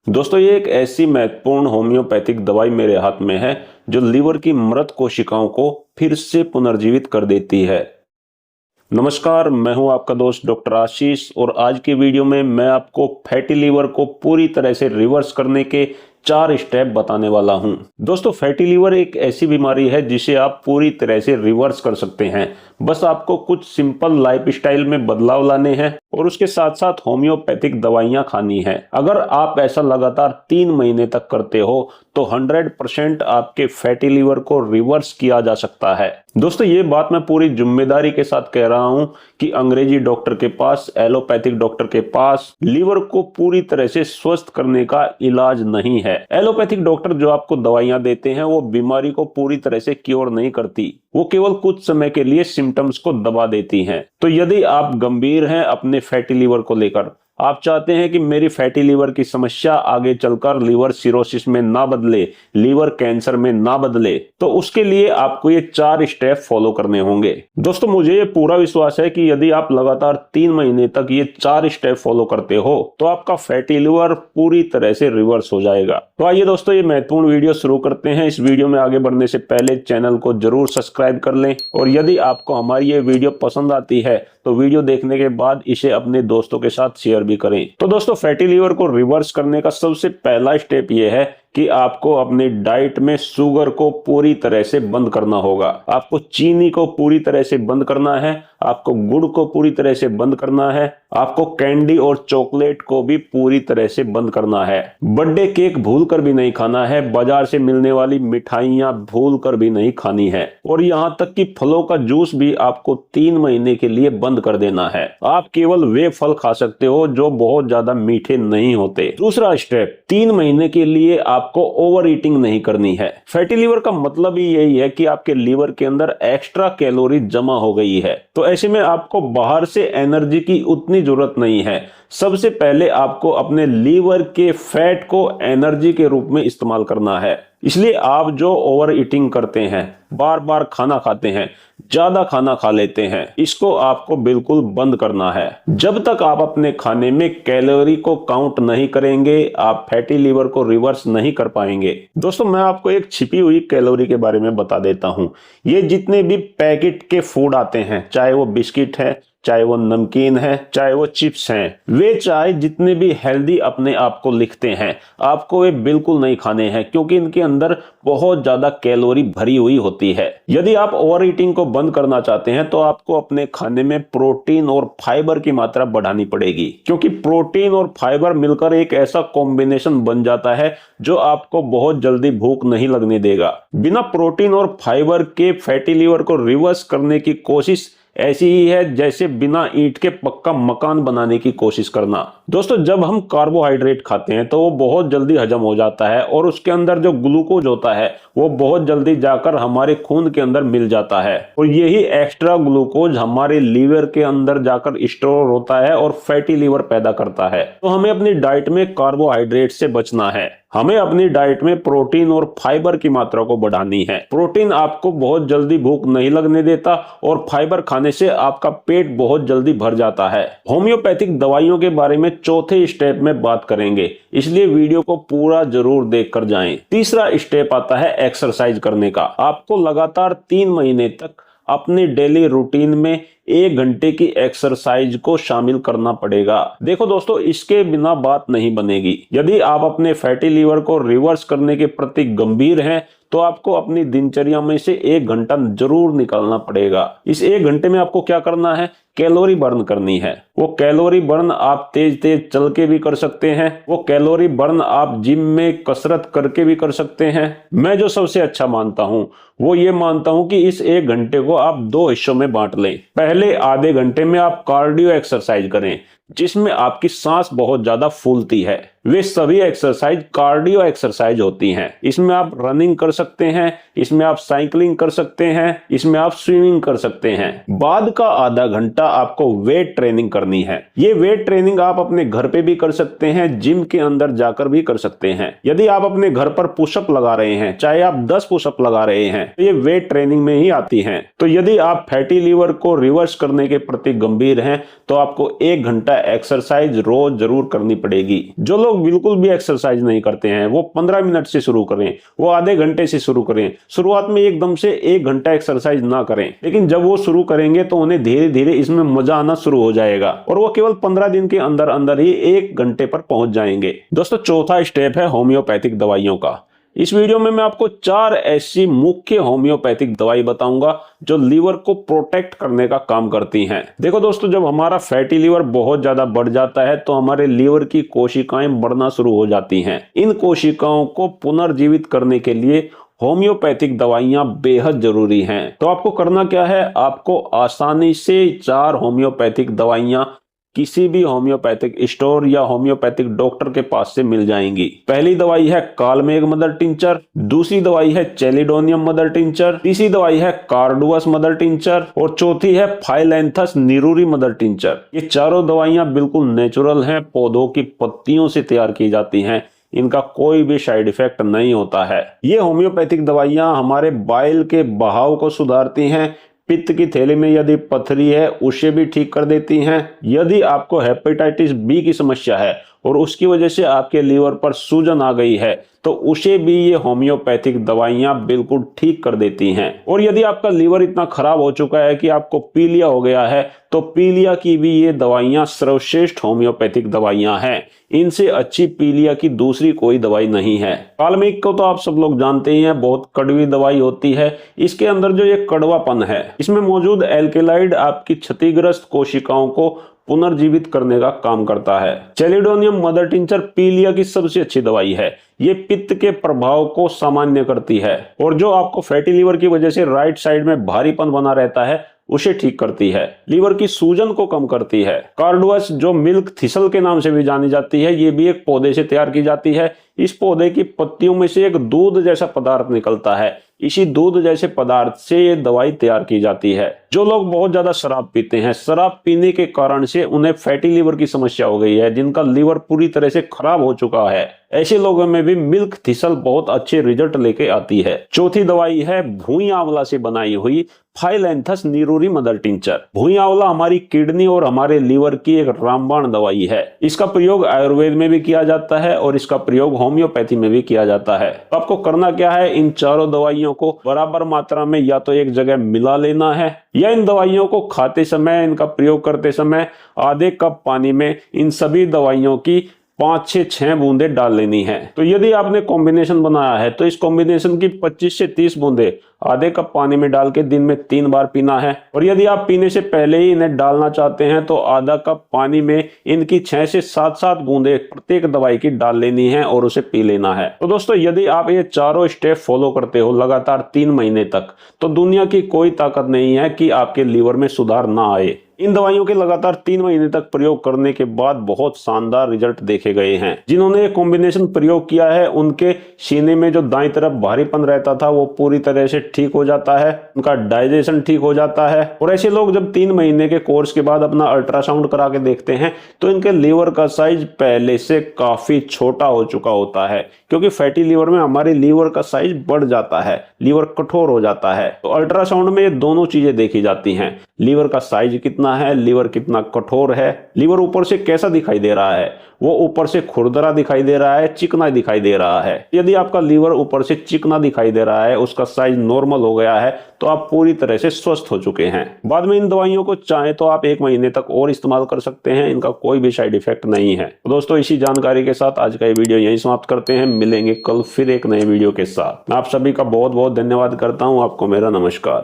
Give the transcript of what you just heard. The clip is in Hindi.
दोस्तों ये एक ऐसी महत्वपूर्ण होम्योपैथिक दवाई मेरे हाथ में है जो लीवर की मृत कोशिकाओं को फिर से पुनर्जीवित कर देती है। नमस्कार, मैं हूं आपका दोस्त डॉक्टर आशीष और आज के वीडियो में मैं आपको फैटी लीवर को पूरी तरह से रिवर्स करने के 4 स्टेप बताने वाला हूं। दोस्तों फैटी लीवर एक ऐसी बीमारी है जिसे आप पूरी तरह से रिवर्स कर सकते हैं। बस आपको कुछ सिंपल लाइफस्टाइल में बदलाव लाने हैं और उसके साथ साथ होम्योपैथिक दवाइयां खानी है। अगर आप ऐसा लगातार 3 महीने तक करते हो तो 100% आपके फैटी लीवर को रिवर्स किया जा सकता है। दोस्तों ये बात मैं पूरी जिम्मेदारी के साथ कह रहा हूं कि अंग्रेजी डॉक्टर के पास, एलोपैथिक डॉक्टर के पास लीवर को पूरी तरह से स्वस्थ करने का इलाज नहीं है। एलोपैथिक डॉक्टर जो आपको दवाइयां देते हैं वो बीमारी को पूरी तरह से क्योर नहीं करती, वो केवल कुछ समय के लिए सिम्टम्स को दबा देती हैं। तो यदि आप गंभीर हैं अपने फैटी लीवर को लेकर, आप चाहते हैं कि मेरी फैटी लीवर की समस्या आगे चलकर लीवर सिरोसिस में ना बदले, लीवर कैंसर में ना बदले, तो उसके लिए आपको ये 4 स्टेप फॉलो करने होंगे। दोस्तों मुझे ये पूरा विश्वास है कि यदि आप लगातार 3 महीने तक ये 4 स्टेप फॉलो करते हो तो आपका फैटी लीवर पूरी तरह से रिवर्स हो जाएगा। तो आइए दोस्तों ये महत्वपूर्ण वीडियो शुरू करते हैं। इस वीडियो में आगे बढ़ने से पहले चैनल को जरूर सब्सक्राइब कर लें और यदि आपको हमारी ये वीडियो पसंद आती है तो वीडियो देखने के बाद इसे अपने दोस्तों के साथ शेयर भी करें। तो दोस्तों फैटी लीवर को रिवर्स करने का सबसे पहला स्टेप ये है कि आपको अपनी डाइट में शुगर को पूरी तरह से बंद करना होगा। आपको चीनी को पूरी तरह से बंद करना है, आपको गुड़ को पूरी तरह से बंद करना है, आपको कैंडी और चॉकलेट को भी पूरी तरह से बंद करना है। बर्थडे केक भूल कर भी नहीं खाना है, बाजार से मिलने वाली मिठाइयां भूल कर भी नहीं खानी है और यहाँ तक कि फलों का जूस भी आपको 3 महीने के लिए बंद कर देना है। आप केवल वे फल खा सकते हो जो बहुत ज्यादा मीठे नहीं होते। दूसरा स्टेप, 3 महीने के लिए आपको ओवर ईटिंग नहीं करनी है। फैटी लीवर का मतलब ही यही है कि आपके लीवर के अंदर एक्स्ट्रा कैलोरी जमा हो गई है, तो ऐसे में आपको बाहर से एनर्जी की उतनी जरूरत नहीं है। सबसे पहले आपको अपने लीवर के फैट को एनर्जी के रूप में इस्तेमाल करना है। इसलिए आप जो ओवर ईटिंग करते हैं, बार बार खाना खाते हैं, ज्यादा खाना खा लेते हैं, इसको आपको बिल्कुल बंद करना है। जब तक आप अपने खाने में कैलोरी को काउंट नहीं करेंगे आप फैटी लीवर को रिवर्स नहीं कर पाएंगे। दोस्तों मैं आपको एक छिपी हुई कैलोरी के बारे में बता देता हूं। ये जितने भी पैकेट के फूड आते हैं, चाहे वो बिस्किट है, चाहे वो नमकीन है, चाहे वो चिप्स हैं, वे चाहे जितने भी हेल्दी अपने आप को लिखते हैं, आपको वे बिल्कुल नहीं खाने हैं क्योंकि इनके अंदर बहुत ज्यादा कैलोरी भरी हुई होती है। यदि आप ओवर ईटिंग को बंद करना चाहते हैं तो आपको अपने खाने में प्रोटीन और फाइबर की मात्रा बढ़ानी पड़ेगी, क्योंकि प्रोटीन और फाइबर मिलकर एक ऐसा कॉम्बिनेशन बन जाता है जो आपको बहुत जल्दी भूख नहीं लगने देगा। बिना प्रोटीन और फाइबर के फैटी लीवर को रिवर्स करने की कोशिश ऐसी ही है जैसे बिना ईंट के पक्का मकान बनाने की कोशिश करना। दोस्तों जब हम कार्बोहाइड्रेट खाते हैं तो वो बहुत जल्दी हजम हो जाता है और उसके अंदर जो ग्लूकोज होता है वो बहुत जल्दी जाकर हमारे खून के अंदर मिल जाता है और यही एक्स्ट्रा ग्लूकोज हमारे लीवर के अंदर जाकर स्टोर होता है और फैटी लीवर पैदा करता है। तो हमें अपनी डाइट में कार्बोहाइड्रेट से बचना है। हमें अपनी डाइट में प्रोटीन और फाइबर की मात्रा को बढ़ानी है। प्रोटीन आपको बहुत जल्दी भूख नहीं लगने देता और फाइबर खाने से आपका पेट बहुत जल्दी भर जाता है। होम्योपैथिक दवाइयों के बारे में चौथे स्टेप में बात करेंगे, इसलिए वीडियो को पूरा जरूर देखकर जाएं। तीसरा स्टेप आता है एक्सरसाइज करने का। आपको लगातार 3 महीने तक अपने डेली रूटीन में 1 घंटे की एक्सरसाइज को शामिल करना पड़ेगा। देखो दोस्तों इसके बिना बात नहीं बनेगी। यदि आप अपने फैटी लीवर को रिवर्स करने के प्रति गंभीर हैं तो आपको अपनी दिनचर्या में से 1 घंटा जरूर निकालना पड़ेगा। इस 1 घंटे में आपको क्या करना है? कैलोरी बर्न करनी है। वो कैलोरी बर्न आप तेज तेज चल के भी कर सकते हैं, वो कैलोरी बर्न आप जिम में कसरत करके भी कर सकते हैं। मैं जो सबसे अच्छा मानता हूं वो ये मानता हूं कि इस 1 घंटे को आप 2 हिस्सों में बांट लें। पहले आधे घंटे में आप कार्डियो एक्सरसाइज करें जिसमें आपकी सांस बहुत ज्यादा फूलती है। वे सभी एक्सरसाइज कार्डियो एक्सरसाइज होती हैं। इसमें आप रनिंग कर सकते हैं, इसमें आप साइकिलिंग कर सकते हैं, इसमें आप स्विमिंग कर सकते हैं। बाद का आधा घंटा घंटा आपको वेट ट्रेनिंग करनी है। ये वेट ट्रेनिंग आप अपने घर पे भी कर सकते हैं, जिम के अंदर जाकर भी कर सकते हैं। यदि आप अपने घर पर पुशअप लगा रहे हैं, चाहे आप 10 पुशअप लगा रहे हैं, तो ये वेट ट्रेनिंग में ही आती हैं। तो यदि आप फैटी लीवर को रिवर्स करने के प्रति गंभीर हैं, तो आपको 1 घंटा एक्सरसाइज रोज जरूर करनी पड़ेगी। जो लोग बिल्कुल भी एक्सरसाइज नहीं करते हैं, वो 15 मिनट से शुरू करें, वो आधे घंटे से शुरू करें। शुरुआत में एकदम से 1 घंटा एक्सरसाइज ना करें, लेकिन जब वो शुरू करेंगे तो उन्हें धीरे धीरे इसमें मजा आना शुरू हो जाएगा और वो केवल 15 दिन के अंदर अंदर ही 1 घंटे पर पहुंच जाएंगे। दोस्तों, चौथा स्टेप है होम्योपैथिक दवाइयों का। इस वीडियो में मैं आपको 4 ऐसी मुख्य होम्योपैथिक दवाई बताऊंगा जो लीवर को प्रोटेक्ट करने का काम करती हैं। देखो दोस्तों, जब हमारा फैटी लीवर बहुत ज्यादा बढ़ जाता है तो हमारे लीवर की कोशिकाएं बढ़ना शुरू हो जाती हैं। इन कोशिकाओं को पुनर्जीवित करने के लिए होम्योपैथिक दवाइयां बेहद जरूरी हैं। तो आपको करना क्या है, आपको आसानी से 4 होम्योपैथिक दवाइयां किसी भी होम्योपैथिक स्टोर या होम्योपैथिक डॉक्टर के पास से मिल जाएंगी। पहली दवाई है कालमेघ मदर टिंचर, दूसरी दवाई है चेलिडोनियम मदर टिंचर, तीसरी दवाई है कार्डुअस मदर टिंचर और चौथी है फाइलैंथस निरूरी मदर टिंचर। ये चारों दवाइयां बिल्कुल नेचुरल हैं, पौधों की पत्तियों से तैयार की जाती हैं। इनका कोई भी साइड इफेक्ट नहीं होता है। ये होम्योपैथिक दवाइयां हमारे बाइल के बहाव को सुधारती हैं, पित्त की थैली में यदि पथरी है उसे भी ठीक कर देती हैं। यदि आपको हेपेटाइटिस बी की समस्या है और उसकी वजह से आपके लीवर पर सूजन आ गई है, तो उसे भी ये होम्योपैथिक दवाइयां बिल्कुल ठीक कर देती हैं। और यदि आपका लीवर इतना खराब हो चुका है कि आपको पीलिया हो गया है, तो पीलिया की भी ये दवाइयां सर्वश्रेष्ठ होम्योपैथिक दवाइयां हैं। इनसे अच्छी पीलिया की दूसरी कोई दवाई नहीं है। कालमेघ को तो आप सब लोग जानते ही हैं, बहुत कड़वी दवाई होती है। इसके अंदर जो ये कड़वापन है, इसमें मौजूद एल्केलाइड आपकी क्षतिग्रस्त कोशिकाओं को पुनर्जीवित करने का काम करता है। चेलिडोनियम मदर टिंचर पीलिया की सबसे अच्छी दवाई है। ये पित्त के प्रभाव को सामान्य करती है और जो आपको फैटी लीवर की वजह से राइट साइड में भारीपन बना रहता है उसे ठीक करती है। लीवर की सूजन को कम करती है। कार्डुअस, जो मिल्क थिसल के नाम से भी जानी जाती है, ये भी एक पौधे से तैयार की जाती है। इस पौधे की पत्तियों में से एक दूध जैसा पदार्थ निकलता है। इसी दूध जैसे पदार्थ से ये दवाई तैयार की जाती है। जो लोग बहुत ज्यादा शराब पीते हैं, शराब पीने के कारण से उन्हें फैटी लीवर की समस्या हो गई है, जिनका लीवर पूरी तरह से खराब हो चुका है, ऐसे लोगों में भी मिल्क थिसल बहुत अच्छे रिजल्ट लेके आती है। चौथी दवाई है भूई आंवला से बनाई हुई फाइलैंथस निरूरी मदर टिंचर। भूई आंवला हमारी किडनी और हमारे लीवर की एक रामबाण दवाई है। इसका प्रयोग आयुर्वेद में भी किया जाता है और इसका प्रयोग होम्योपैथी में भी किया जाता है। तो आपको करना क्या है, इन चारों दवाइयों को बराबर मात्रा में या तो एक जगह मिला लेना है, या इन दवाइयों को खाते समय, इनका प्रयोग करते समय आधे कप पानी में इन सभी दवाइयों की 5 से 6 बूंदे डाल लेनी है। तो यदि आपने कॉम्बिनेशन बनाया है तो इस कॉम्बिनेशन की 25 से 30 बूंदे आधे कप पानी में डाल के दिन में 3 बार पीना है। और यदि आप पीने से पहले ही इन्हें डालना चाहते हैं तो आधा कप पानी में इनकी 6 से 7 बूंदे प्रत्येक दवाई की डाल लेनी है और उसे पी लेना है। तो दोस्तों, यदि आप ये चारों स्टेप फॉलो करते हो लगातार 3 महीने तक, तो दुनिया की कोई ताकत नहीं है कि आपके लीवर में सुधार ना आए। इन दवाइयों के लगातार 3 महीने तक प्रयोग करने के बाद बहुत शानदार रिजल्ट देखे गए हैं। जिन्होंने ये कॉम्बिनेशन प्रयोग किया है, उनके सीने में जो दाईं तरफ भारीपन रहता था वो पूरी तरह से ठीक हो जाता है, उनका डाइजेशन ठीक हो जाता है। और ऐसे लोग जब 3 महीने के कोर्स के बाद अपना अल्ट्रासाउंड करा के देखते हैं तो इनके लीवर का साइज पहले से काफी छोटा हो चुका होता है, क्योंकि फैटी लीवर में हमारे लीवर का साइज बढ़ जाता है, लीवर कठोर हो जाता है। तो अल्ट्रासाउंड में ये दोनों चीजें देखी जाती हैं, लीवर का साइज कितना है, लीवर कितना कठोर है, लीवर ऊपर से कैसा दिखाई दे रहा है, वो ऊपर से खुरदरा दिखाई दे रहा है, चिकना दिखाई दे रहा है। यदि आपका लीवर ऊपर से चिकना दिखाई दे रहा है, उसका साइज नॉर्मल हो गया है, तो आप पूरी तरह से स्वस्थ हो चुके हैं। बाद में इन दवाइयों को चाहे तो आप 1 महीने तक और इस्तेमाल कर सकते हैं, इनका कोई भी साइड इफेक्ट नहीं है। तो दोस्तों, इसी जानकारी के साथ आज का ये वीडियो यहीं समाप्त करते हैं। मिलेंगे कल फिर एक नए वीडियो के साथ। मैं आप सभी का बहुत बहुत धन्यवाद करता हूँ। आपको मेरा नमस्कार।